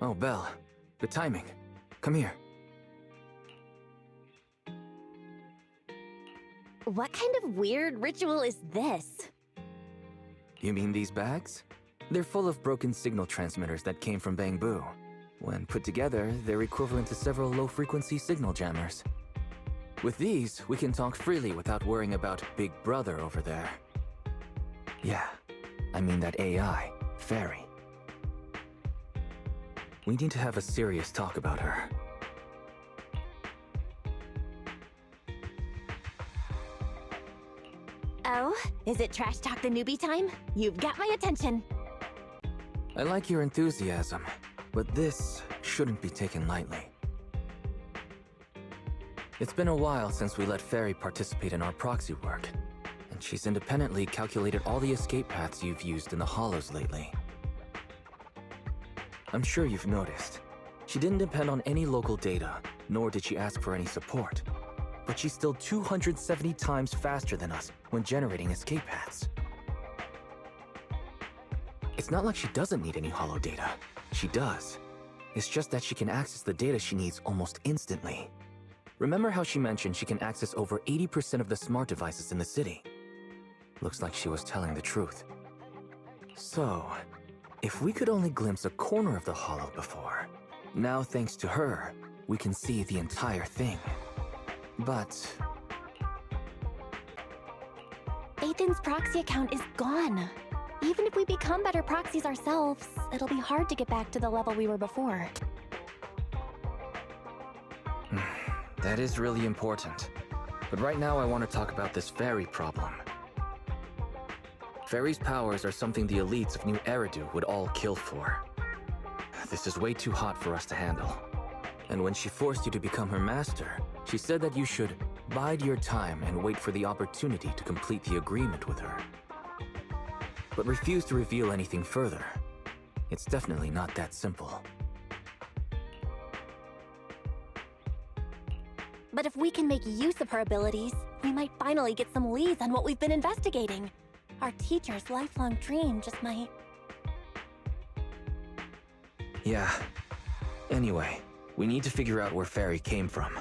Oh, Belle. Good timing. Come here. What kind of weird ritual is this? You mean these bags? They're full of broken signal transmitters that came from Bangbu. When put together, they're equivalent to several low-frequency signal jammers. With these, we can talk freely without worrying about Big Brother over there. Yeah, I mean that AI, Fairy. We need to have a serious talk about her. Oh, is it trash talk the newbie time? You've got my attention. I like your enthusiasm, but this shouldn't be taken lightly. It's been a while since we let Fairy participate in our proxy work, and she's independently calculated all the escape paths you've used in the hollows lately. I'm sure you've noticed. She didn't depend on any local data, nor did she ask for any support. But she's still 270 times faster than us when generating escape paths. It's not like she doesn't need any hollow data. She does. It's just that she can access the data she needs almost instantly. Remember how she mentioned she can access over 80% of the smart devices in the city? Looks like she was telling the truth. So, if we could only glimpse a corner of the hollow before, now thanks to her, we can see the entire thing. But... Ethan's proxy account is gone. Even if we become better proxies ourselves, it'll be hard to get back to the level we were before. That is really important. But right now I want to talk about this Fairy problem. Fairy's powers are something the elites of New Eridu would all kill for. This is way too hot for us to handle. And when she forced you to become her master, she said that you should bide your time and wait for the opportunity to complete the agreement with her. But refused to reveal anything further. It's definitely not that simple. But if we can make use of her abilities, we might finally get some leads on what we've been investigating. Our teacher's lifelong dream just might... Yeah. Anyway, we need to figure out where Fairy came from.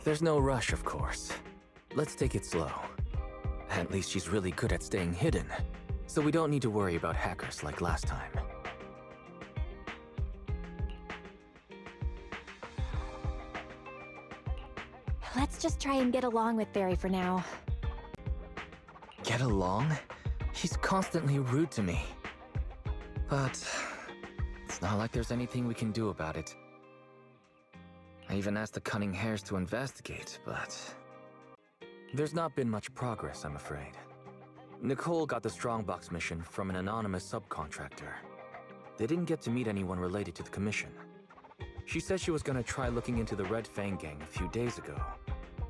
There's no rush, of course. Let's take it slow. At least she's really good at staying hidden, so we don't need to worry about hackers like last time. Let's just try and get along with Fairy for now. Get along? She's constantly rude to me. But it's not like there's anything we can do about it. I even asked the Cunning Hares to investigate, but there's not been much progress, I'm afraid. Nicole got the Strongbox mission from an anonymous subcontractor. They didn't get to meet anyone related to the commission. She said she was gonna try looking into the Red Fang gang a few days ago,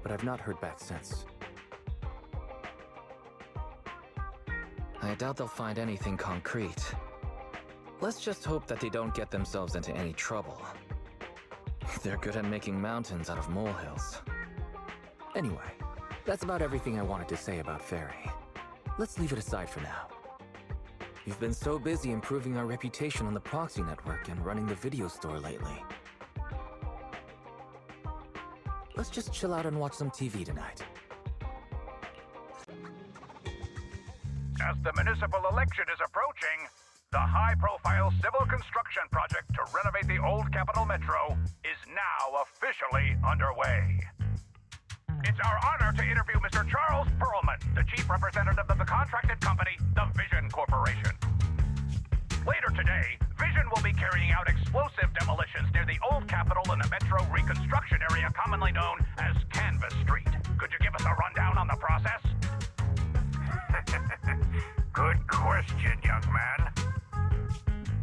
but I've not heard back since. I doubt they'll find anything concrete. Let's just hope that they don't get themselves into any trouble. They're good at making mountains out of molehills. Anyway, that's about everything I wanted to say about Fairy. Let's leave it aside for now. You've been so busy improving our reputation on the proxy network and running the video store lately. Let's just chill out and watch some TV tonight. As the municipal election is approaching, the high-profile civil construction project to renovate the old Capital Metro is now officially underway. It's our honor to interview Mr. Charles Perlman, the chief representative of the contracted company, the Vision Corporation. Later today, Vision will be carrying out explosive demolitions near the old Capitol in the Metro reconstruction area commonly known as Canvas Street. Could you give us a rundown on the process? Good question, young man.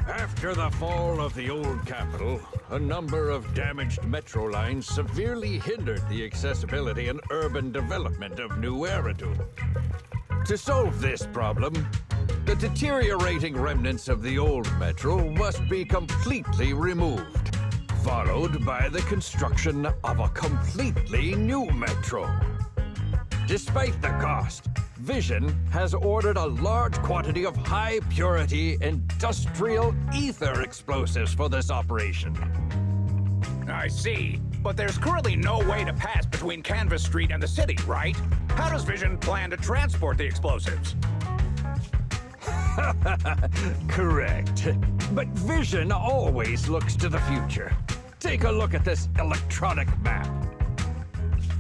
After the fall of the old Capitol, a number of damaged metro lines severely hindered the accessibility and urban development of New Eridu. To solve this problem, the deteriorating remnants of the old metro must be completely removed, followed by the construction of a completely new metro. Despite the cost, Vision has ordered a large quantity of high-purity industrial ether explosives for this operation. I see. But there's currently no way to pass between Canvas Street and the city, right? How does Vision plan to transport the explosives? Correct. But Vision always looks to the future. Take a look at this electronic map.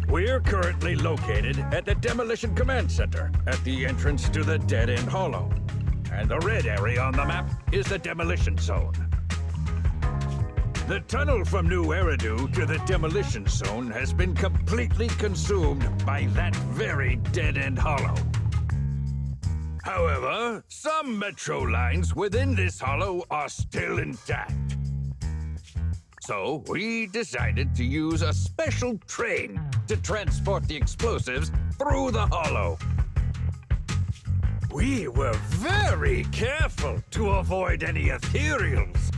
We're currently located at the Demolition Command Center, at the entrance to the dead-end hollow. And the red area on the map is the demolition zone. The tunnel from New Eridu to the demolition zone has been completely consumed by that very dead-end hollow. However, some metro lines within this hollow are still intact. So we decided to use a special train to transport the explosives through the hollow. We were very careful to avoid any ethereals,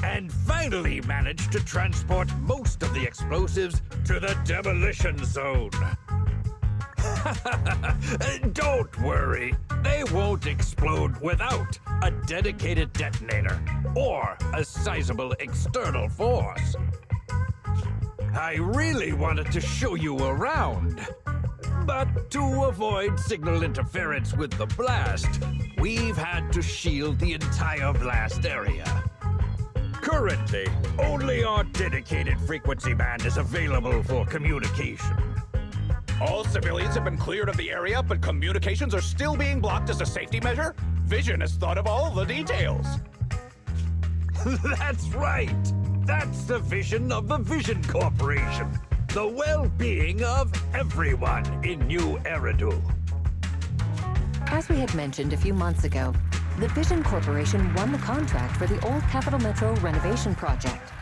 and finally managed to transport most of the explosives to the demolition zone. Don't worry, they won't explode without a dedicated detonator or a sizable external force. I really wanted to show you around, but to avoid signal interference with the blast, we've had to shield the entire blast area. Currently, only our dedicated frequency band is available for communication. All civilians have been cleared of the area, but communications are still being blocked as a safety measure? Vision has thought of all the details. That's right! That's the vision of the Vision Corporation. The well-being of everyone in New Eridu. As we had mentioned a few months ago, the Vision Corporation won the contract for the Old Capital Metro renovation project.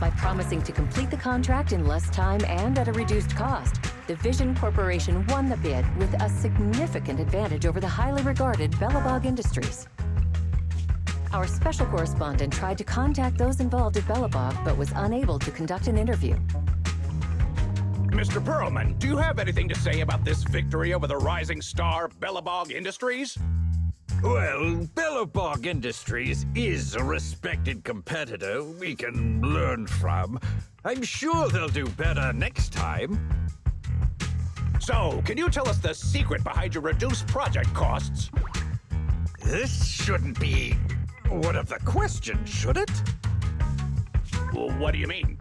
By promising to complete the contract in less time and at a reduced cost, the Vision Corporation won the bid with a significant advantage over the highly regarded Bellabog Industries. Our special correspondent tried to contact those involved at Bellabog, but was unable to conduct an interview. Mr. Perlman, do you have anything to say about this victory over the rising star Bellabog Industries? Well, Bellabog Industries is a respected competitor we can learn from. I'm sure they'll do better next time. So, can you tell us the secret behind your reduced project costs? This shouldn't be one of the questions, should it? Well, what do you mean?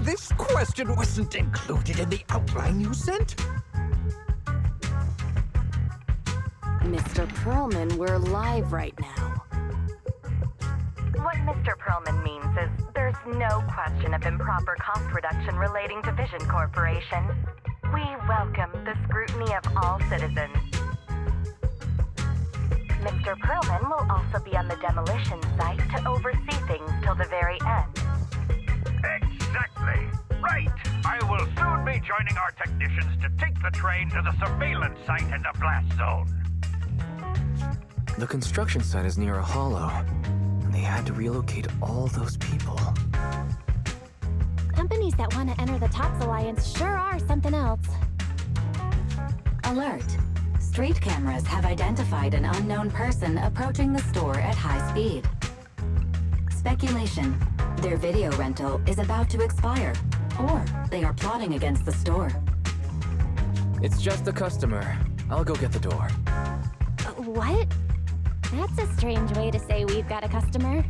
This question wasn't included in the outline you sent? Mr. Perlman, we're live right now. What Mr. Perlman means is there's no question of improper cost reduction relating to Vision Corporation. We welcome the scrutiny of all citizens. Mr. Perlman will also be on the demolition site to oversee things till the very end. Exactly. Right. I will soon be joining our technicians to take the train to the surveillance site in the blast zone. The construction site is near a hollow, and they had to relocate all those people. Companies that want to enter the TOPS Alliance sure are something else. Alert! Street cameras have identified an unknown person approaching the store at high speed. Speculation. Their video rental is about to expire, or they are plotting against the store. It's just a customer. I'll go get the door. What? That's a strange way to say we've got a customer.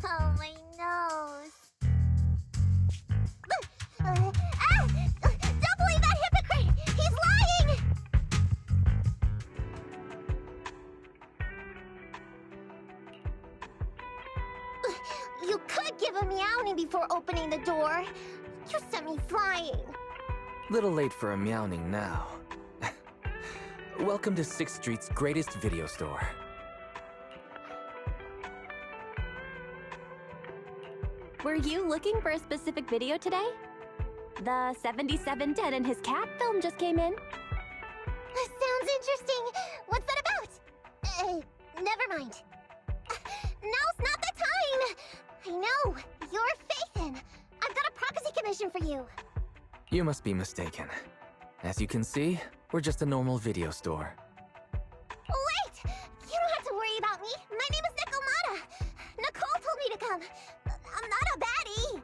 Oh, my nose. Don't believe that hypocrite! He's lying! You could give a meowing before opening the door. You sent me flying. Little late for a meowing now. Welcome to 6th Street's greatest video store. Were you looking for a specific video today? The 77 Dead and his cat film just came in. Sounds interesting. What's that about? Never mind. Now's not the time! I know, you're Phaethon. I've got a prophecy commission for you. You must be mistaken. As you can see, we're just a normal video store. Wait! You don't have to worry about me. My name is Nicolmata. Nicole told me to come. I'm not a baddie.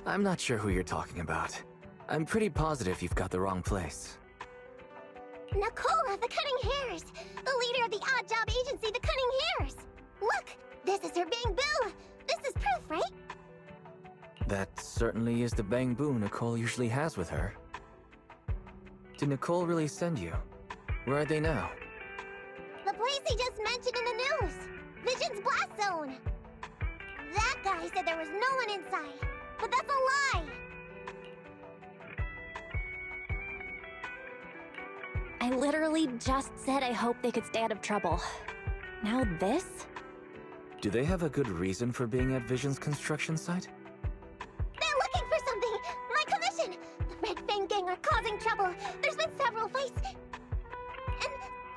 I'm not sure who you're talking about. I'm pretty positive you've got the wrong place. Nicole of the Cutting Hairs, the leader of the odd job agency, the Cutting Hairs. Look, this is her Bang Boo. This is proof, right? That certainly is the Bang Boo Nicole usually has with her. Did Nicole really send you? Where are they now? The place he just mentioned in the news. Vision's Blast Zone. That guy said there was no one inside, but that's a lie. I literally just said I hope they could stay out of trouble. Now this? Do they have a good reason for being at Vision's construction site? They're looking for something! My commission! The Red Fang Gang are causing trouble. There's been several fights. And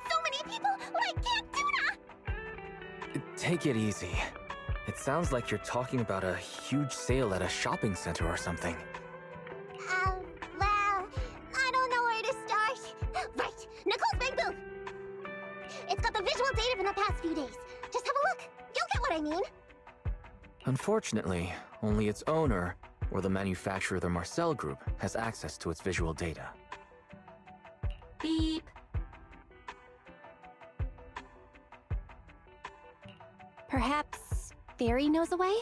so many people, I can't do that! Take it easy. It sounds like you're talking about a huge sale at a shopping center or something. Well, I don't know where to start. Right, Nicole's Bang Boo! It's got the visual data from the past few days. Just have a look. You'll get what I mean. Unfortunately, only its owner, or the manufacturer, the Marcel Group, has access to its visual data. Beep. Perhaps Fairy knows a way?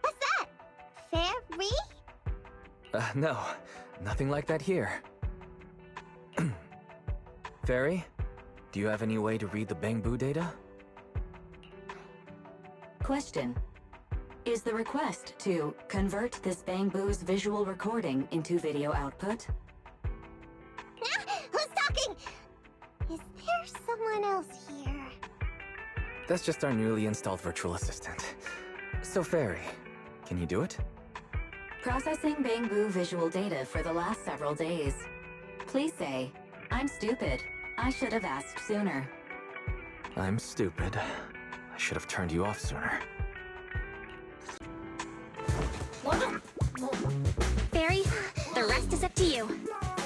What's that? Fairy? No, nothing like that here. Fairy, do you have any way to read the Bang Boo data? Question. Is the request to convert this Bang Boo's visual recording into video output? Who's talking? Is there someone else here? That's just our newly installed virtual assistant. So Fairy, can you do it? Processing Bang Boo visual data for the last several days. Please say, I'm stupid. I should have asked sooner. I'm stupid. I should have turned you off sooner. Fairy, the rest is up to you.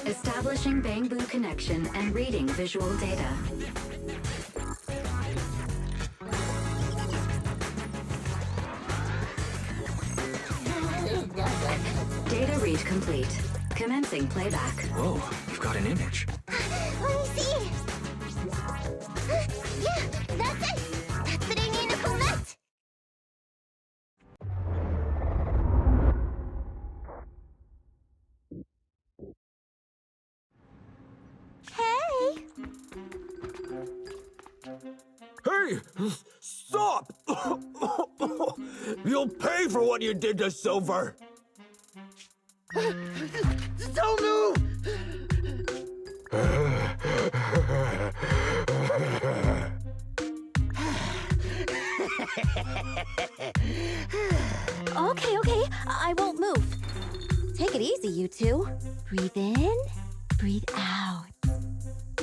Establishing Bang Boo connection and reading visual data. Data read complete. Commencing playback. Whoa, you've got an image. Let me see. Yeah, that's it. That's what I need to collect. Hey. Hey! Stop! You'll pay for what you did to Silver! Don't move! Okay, I won't move. Take it easy, you two. Breathe in, breathe out.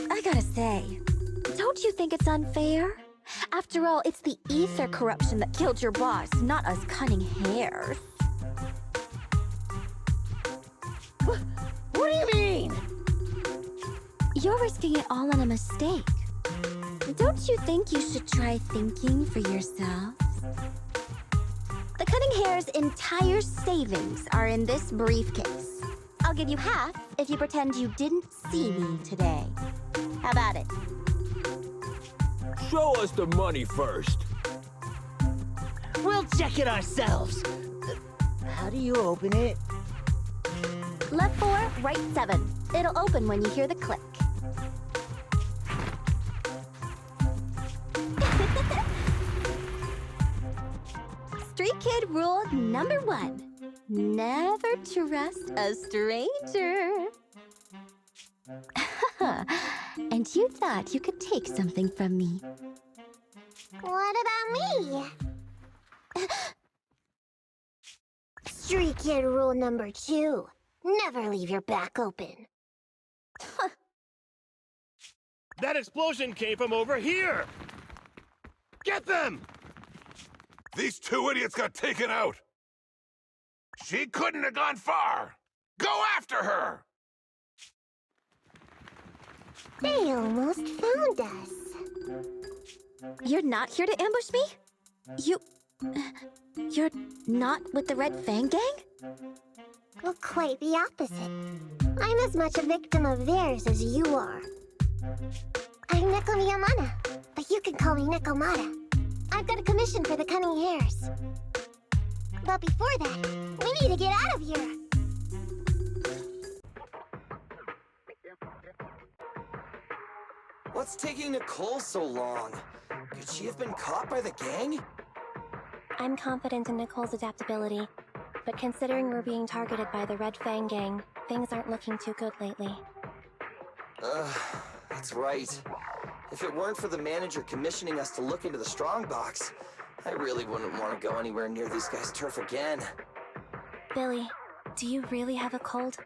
I gotta say, don't you think it's unfair? After all, it's the ether corruption that killed your boss, not us cunning hairs. What do you mean? You're risking it all on a mistake. Don't you think you should try thinking for yourselves? The Cutting Hair's entire savings are in this briefcase. I'll give you half if you pretend you didn't see me today. How about it? Show us the money first. We'll check it ourselves. How do you open it? Left 4, right 7. It'll open when you hear the click. Street Kid rule number 1. Never trust a stranger. And you thought you could take something from me. What about me? Street Kid rule number 2. Never leave your back open. That explosion came from over here! Get them! These two idiots got taken out! She couldn't have gone far! Go after her! They almost found us. You're not here to ambush me? You're not with the Red Fang Gang? Well, quite the opposite. I'm as much a victim of theirs as you are. I'm Neko Miyamana, but you can call me Nekomata. I've got a commission for the Cunning Hares. But before that, we need to get out of here. What's taking Nicole so long? Could she have been caught by the gang? I'm confident in Nicole's adaptability, but considering we're being targeted by the Red Fang Gang, things aren't looking too good lately. That's right. If it weren't for the manager commissioning us to look into the strongbox, I really wouldn't want to go anywhere near these guys' turf again. Billy, do you really have a cold?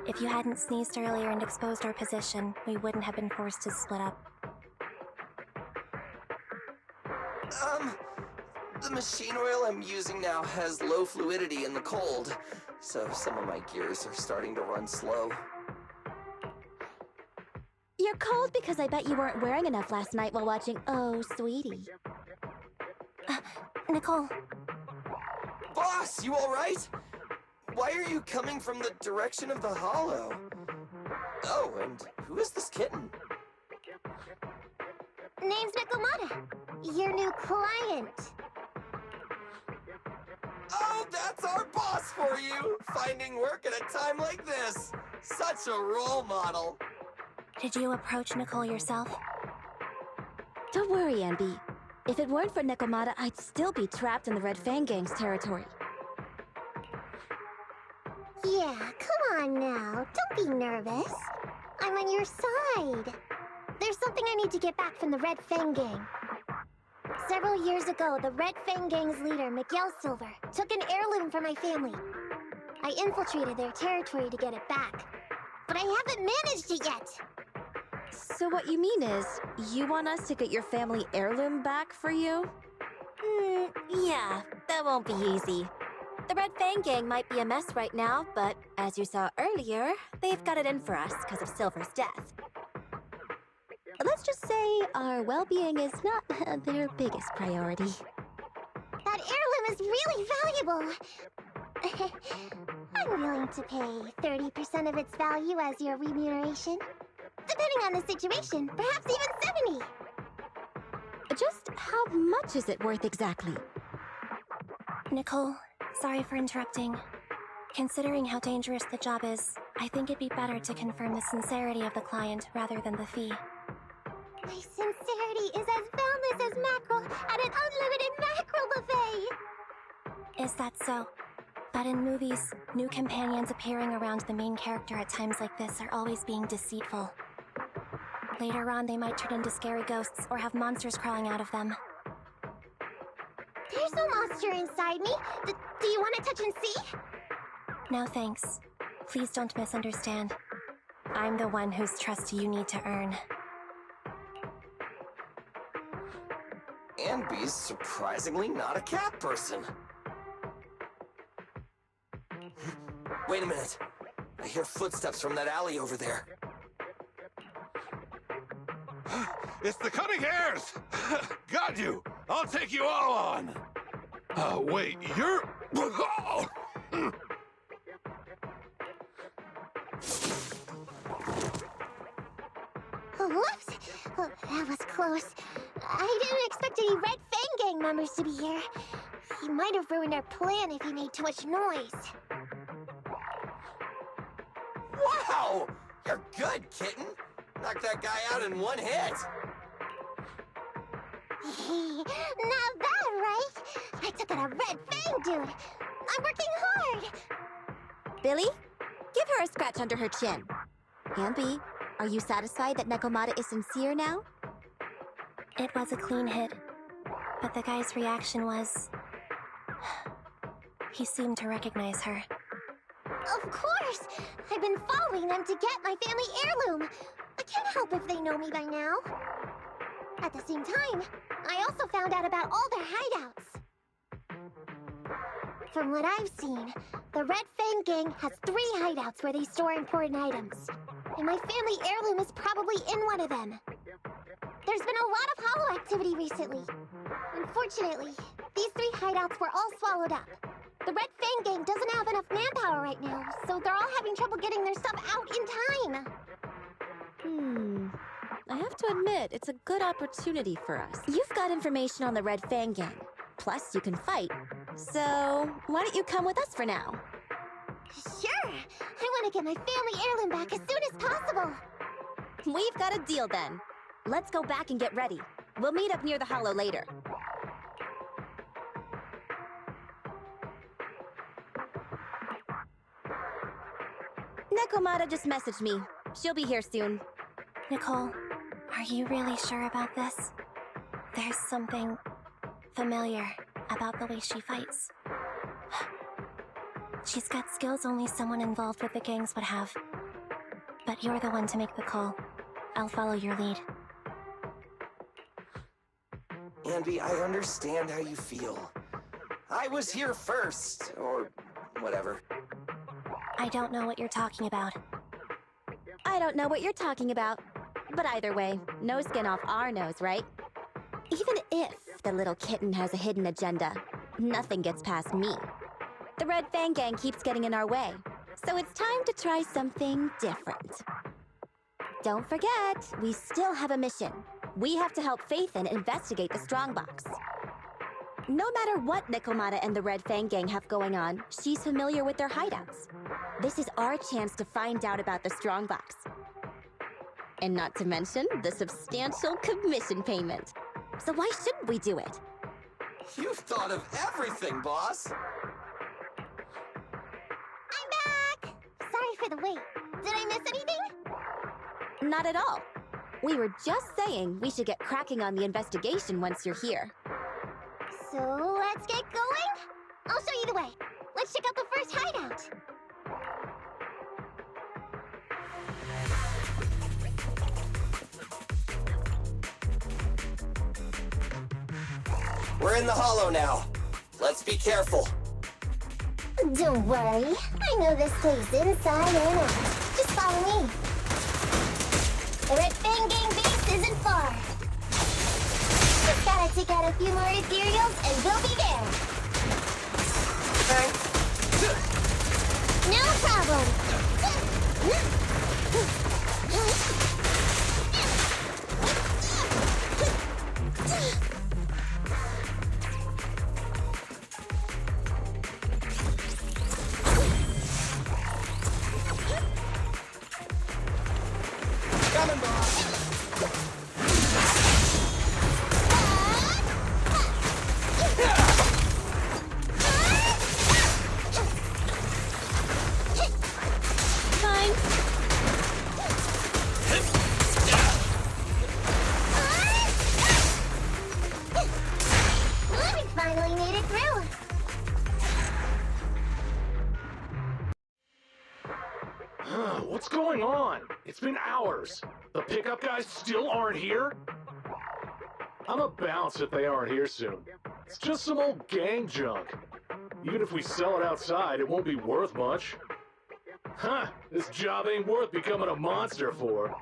If you hadn't sneezed earlier and exposed our position, we wouldn't have been forced to split up. The machine oil I'm using now has low fluidity in the cold, so some of my gears are starting to run slow. You're cold because I bet you weren't wearing enough last night while watching Oh, Sweetie. Nicole. Boss, you alright? Why are you coming from the direction of the hollow? Oh, and who is this kitten? Name's Nekomata, your new client. Oh, that's our boss for you! Finding work at a time like this! Such a role model! Did you approach Nicole yourself? Don't worry, Ambi. If it weren't for Nekomata, I'd still be trapped in the Red Fang Gang's territory. Yeah, come on now. Don't be nervous. I'm on your side. There's something I need to get back from the Red Fang Gang. Several years ago, the Red Fang Gang's leader, Miguel Silver, took an heirloom from my family. I infiltrated their territory to get it back, but I haven't managed it yet. So what you mean is, you want us to get your family heirloom back for you? Yeah, that won't be easy. The Red Fang Gang might be a mess right now, but as you saw earlier, they've got it in for us because of Silver's death. Let's just say our well-being is not their biggest priority. That heirloom is really valuable. I'm willing to pay 30% of its value as your remuneration. Depending on the situation, perhaps even 70. Just how much is it worth exactly? Nicole, sorry for interrupting. Considering how dangerous the job is, I think it'd be better to confirm the sincerity of the client rather than the fee. My sincerity is as boundless as mackerel at an unlimited mackerel buffet! Is that so? But in movies, new companions appearing around the main character at times like this are always being deceitful. Later on, they might turn into scary ghosts or have monsters crawling out of them. There's no monster inside me. Do you want to touch and see? No thanks. Please don't misunderstand. I'm the one whose trust you need to earn. Ambi's surprisingly not a cat person. Wait a minute. I hear footsteps from that alley over there. It's the Cunning Hares! Got you! I'll take you all on! Wait, you're... Whoops! Oh, that was close. I didn't expect any Red Fang Gang members to be here. He might have ruined our plan if he made too much noise. Wow! You're good, kitten! Knocked that guy out in one hit! Now that, right? I took out a Red Fang dude! I'm working hard! Billy, give her a scratch under her chin. Ambi, are you satisfied that Nekomata is sincere now? It was a clean hit, but the guy's reaction was... he seemed to recognize her. Of course! I've been following them to get my family heirloom. I can't help if they know me by now. At the same time, I also found out about all their hideouts. From what I've seen, the Red Fang Gang has 3 hideouts where they store important items. And my family heirloom is probably in one of them. There's been a lot of hollow activity recently. Unfortunately, these 3 hideouts were all swallowed up. The Red Fang Gang doesn't have enough manpower right now, so they're all having trouble getting their stuff out in time. I have to admit, it's a good opportunity for us. You've got information on the Red Fang Gang. Plus, you can fight. So, why don't you come with us for now? Sure! I want to get my family heirloom back as soon as possible! We've got a deal then. Let's go back and get ready. We'll meet up near the hollow later. Nekomata just messaged me. She'll be here soon. Nicole, are you really sure about this? There's something familiar about the way she fights. She's got skills only someone involved with the gangs would have. But you're the one to make the call. I'll follow your lead. Andy, I understand how you feel. I was here first, or whatever. I don't know what you're talking about. I don't know what you're talking about. But either way, no skin off our nose, right? Even if the little kitten has a hidden agenda, nothing gets past me. The Red Fang Gang keeps getting in our way, so it's time to try something different. Don't forget, we still have a mission. We have to help Faithin investigate the Strongbox. No matter what Nekomata and the Red Fang Gang have going on, she's familiar with their hideouts. This is our chance to find out about the Strongbox. And not to mention the substantial commission payment. So why shouldn't we do it? You've thought of everything, boss! I'm back! Sorry for the wait. Did I miss anything? Not at all. We were just saying we should get cracking on the investigation once you're here. So let's get going? I'll show you the way. Let's check out the first hideout. We're in the hollow now. Let's be careful. Don't worry. I know this place inside and out. Just follow me. The Red Fang Gang base isn't far. Just gotta take out a few more ethereals and we'll be there. No problem. Coming, boss! Fine. We finally made it through. What's going on? It's been hours. The pickup guys still aren't here? I'ma bounce if they aren't here soon. It's just some old gang junk. Even if we sell it outside, it won't be worth much. Huh, this job ain't worth becoming a monster for.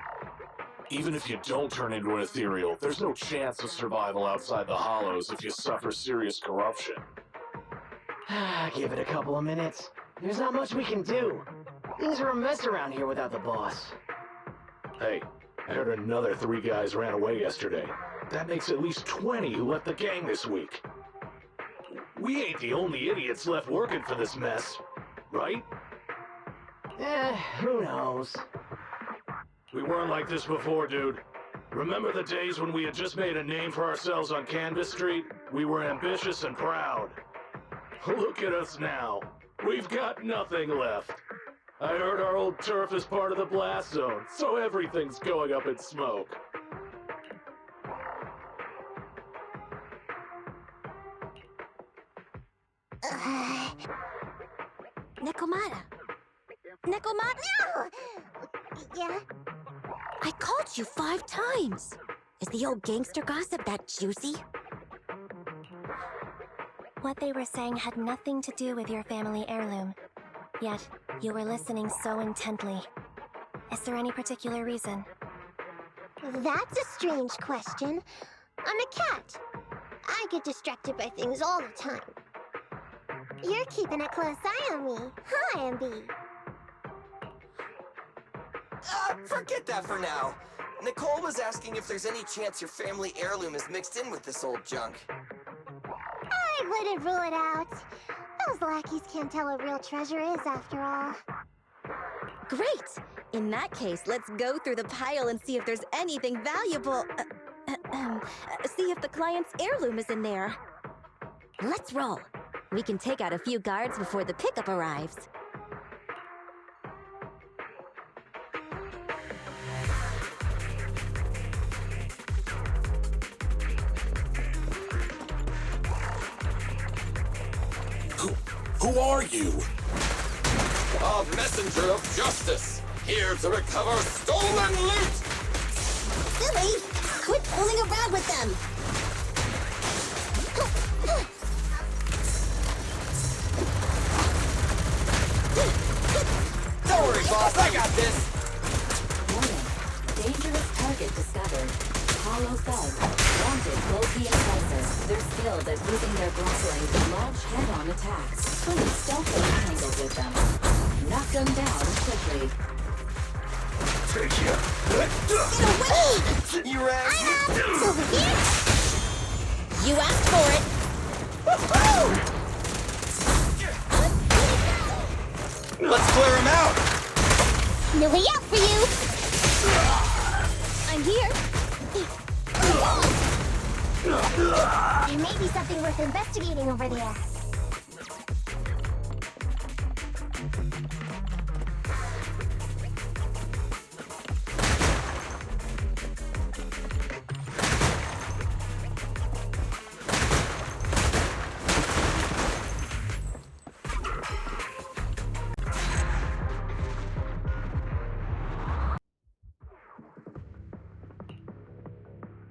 Even if you don't turn into an ethereal, there's no chance of survival outside the hollows if you suffer serious corruption. Give it a couple of minutes. There's not much we can do. Things are a mess around here without the boss. Hey, I heard another 3 guys ran away yesterday. That makes at least 20 who left the gang this week. We ain't the only idiots left working for this mess, right? Who knows? We weren't like this before, dude. Remember the days when we had just made a name for ourselves on Canvas Street? We were ambitious and proud. Look at us now. We've got nothing left. I heard our old turf is part of the blast zone, so everything's going up in smoke. Nekomata, Nekomata! No! Yeah? I called you 5 times. Is the old gangster gossip that juicy? What they were saying had nothing to do with your family heirloom. Yet, you were listening so intently. Is there any particular reason? That's a strange question. I'm a cat. I get distracted by things all the time. You're keeping a close eye on me, huh, Ambi? Forget that for now. Nicole was asking if there's any chance your family heirloom is mixed in with this old junk. I wouldn't rule it out. Those lackeys can't tell what real treasure is, after all. Great! In that case, let's go through the pile and see if there's anything valuable. See if the client's heirloom is in there. Let's roll. We can take out a few guards before the pickup arrives. Who are you? A messenger of justice, here to recover stolen loot! Silly! Quit fooling around with them! Don't worry, boss, I got this! Warning. Dangerous target discovered. Hollow thug. Wanted bulky enforcer. They're skilled at using their grappling to launch head-on attacks. Please stealthily tangle with them. Knock them down quickly. Take ya. Get away! You ran. Over here! You asked for it! Let's clear him out! No way out for you! I'm here! There may be something worth investigating over there.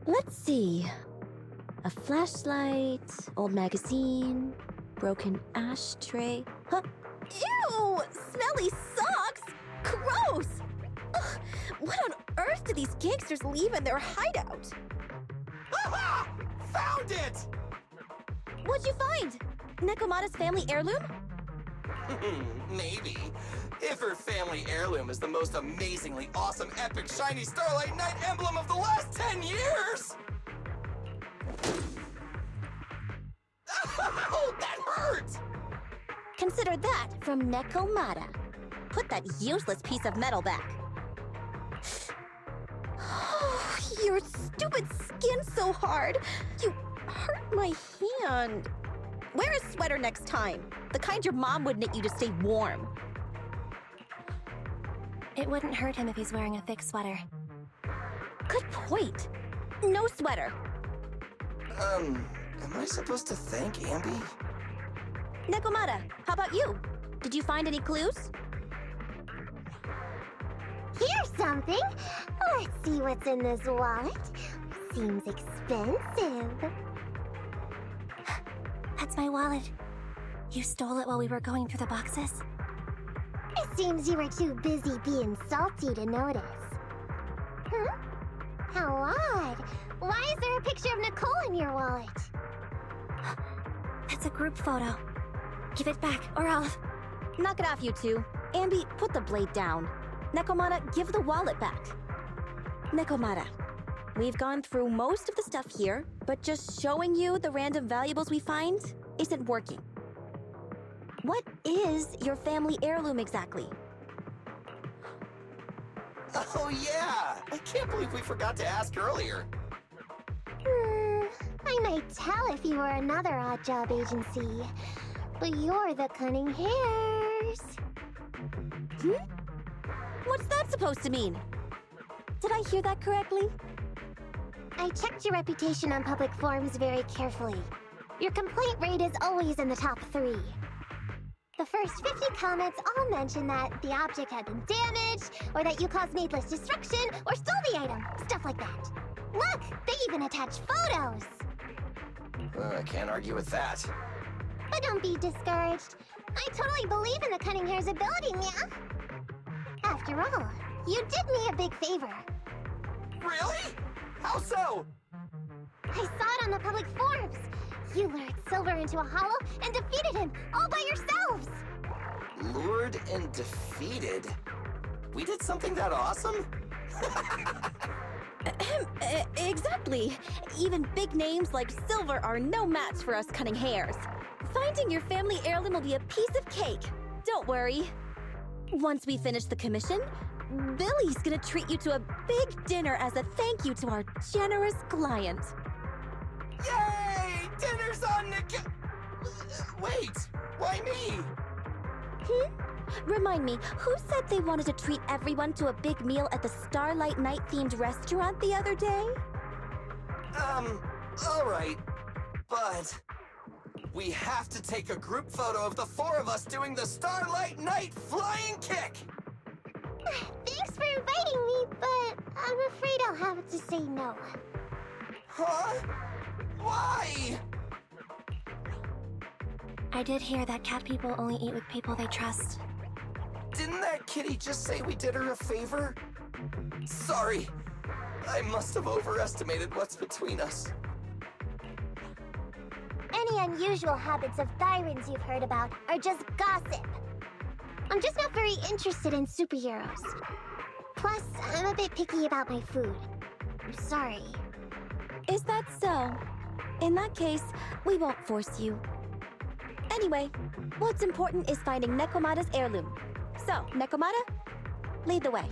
Let's see. A flashlight, old magazine, broken ashtray. Huh? Ew! Smelly socks! Gross! Ugh, what on earth do these gangsters leave in their hideout? Aha! Found it! What'd you find? Nekomata's family heirloom? Maybe. If her family heirloom is the most amazingly awesome, epic, shiny Starlight Knight emblem of the last 10 years! Oh, that hurt! Consider that from Nekomata. Put that useless piece of metal back. Your stupid skin's so hard. You hurt my hand. Wear a sweater next time. The kind your mom would knit you to stay warm. It wouldn't hurt him if he's wearing a thick sweater. Good point. No sweater. Am I supposed to thank Ambi? Nekomata, how about you? Did you find any clues? Here's something. Let's see what's in this wallet. Seems expensive. That's my wallet. You stole it while we were going through the boxes? It seems you were too busy being salty to notice. Huh? How odd. Why is there a picture of Nicole in your wallet? That's a group photo. Give it back, or I'll... Knock it off, you two. Ambi, put the blade down. Nekomata, give the wallet back. Nekomata, we've gone through most of the stuff here, but just showing you the random valuables we find isn't working. What is your family heirloom exactly? Oh yeah! I can't believe we forgot to ask earlier. I might tell if you were another odd job agency, but you're the Cunning Hairs. What's that supposed to mean? Did I hear that correctly? I checked your reputation on public forums very carefully. Your complaint rate is always in the top 3. The first 50 comments all mention that the object had been damaged, or that you caused needless destruction, or stole the item. Stuff like that. Look, they even attach photos. I can't argue with that. But don't be discouraged. I totally believe in the Cunning Hair's ability, Mia. After all, you did me a big favor. Really? How so? I saw it on the public forums. You lured Silver into a hollow and defeated him all by yourselves. Lured and defeated? We did something that awesome? Exactly. Even big names like Silver are no match for us Cunning Hairs. Finding your family heirloom will be a piece of cake. Don't worry. Once we finish the commission, Billy's gonna treat you to a big dinner as a thank you to our generous client. Yay! Dinner's on Nick. Wait, why me? Remind me, who said they wanted to treat everyone to a big meal at the Starlight Night themed restaurant the other day? Alright. But we have to take a group photo of the four of us doing the Starlight Night flying kick! Thanks for inviting me, but I'm afraid I'll have to say no. Huh? Why? I did hear that cat people only eat with people they trust. Didn't that kitty just say we did her a favor? Sorry. I must have overestimated what's between us. Any unusual habits of Thyrans you've heard about are just gossip. I'm just not very interested in superheroes. Plus, I'm a bit picky about my food. I'm sorry. Is that so? In that case, we won't force you. Anyway, what's important is finding Nekomata's heirloom. So, Nekomata, lead the way.